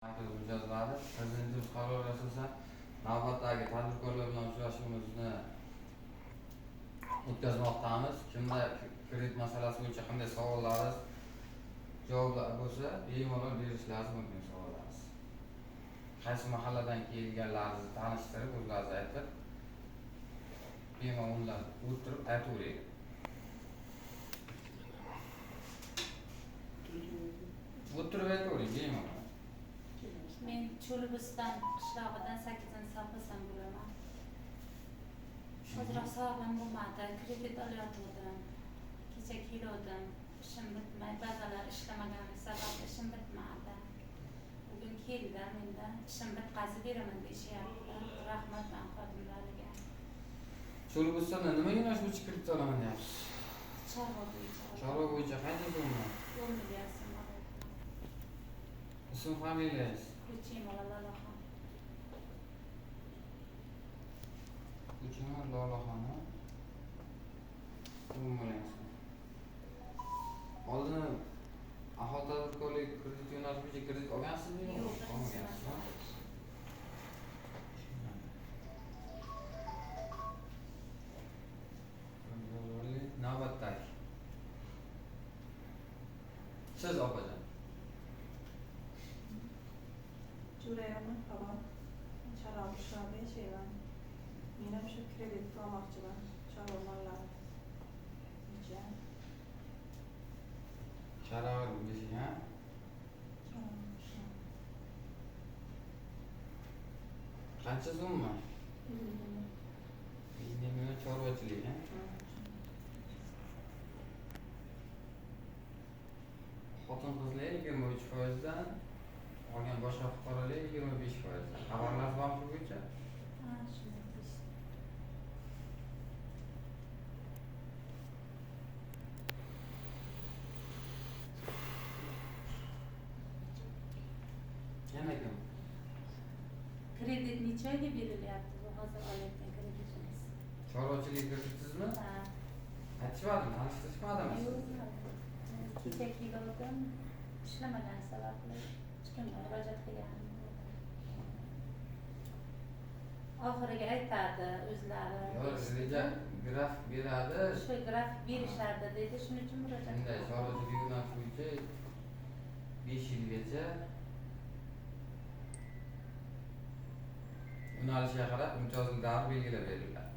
Mijozlari Prezidentimiz qarori asosan navbatdagi tadbirkorlar bilan uchrashuvimizni o'tkazmoqdamiz. Kimda kredit masalasi bo'yicha qanday savollaringiz javoblar bo'lsa, bemalol berishlaringiz mumkin savollaringiz. Qaysi mahalladan kelganlaringizni tanishtirib, o'zlaringiz aytib, bemalol o'tirib aytavering. O'tirib aytavering bemalol. Men Cho'lbiston qishlog'idan 8-safxasan bo'laman. Hozir sog'lig'im bo'lmadi, kredit olayotgandim. Kecha keldim, ishim bitmay, ba'zanlar ishlamagani sababli ishim bitmadi. Bugun keldim, endi ishim bitkazib beraman deyishyapti. Rahmat men xodimlariga. Cho'lbistonda nima yo'nalish bo'yicha kredit olaman deyapsiz? Chorva bo'yicha. Chorva bo'yicha qancha so'mmi? 10 million so'm. Ism familiyangiz? Kuchimova Lolaxon. Kuchimova Lolaxon. 10 million so'm. Oldin aholi tadbirkorlik kredit yo'nalishi bo'yicha kredit olgansizmi? Yo'q, olmagansiz. Navbatdagi. Siz opajon. Jo'rayoqman falon Chorva qishlog'ida yashayman. Men ham shu kredit olmoqchiman. Chorva mollari. Necha? Chorva bo'yicha, ha? Qancha so'mmi? 20 million chorvachilik, ha? Xotin-qizlar 23%dan, olgan boshqa fuqarolar 25%dan. Xabarlar bormi shu bo'yicha? Ha, shunday deyishdi. Yana kim? Kredit necha oyga berilyapti bu hozir olayotgan kreditimiz? Chorvachilik kreditisizmi? Ha. Aytishmadimi, tanishtirishmadimi? Yo'q. Kecha keldim, ishlamagan sababli hech kimga murojaat qilganim yo'q. Oxiriga aytadi o'zlari. Reja grafik beradi. Shu grafik berishadi dedi, shuning uchun murojaat Bunday qildim. chorvachilik yo'nalishi bo'yicha 5 yilgacha yo'nalishga qarab imtiyozli davr belgilab beriladi.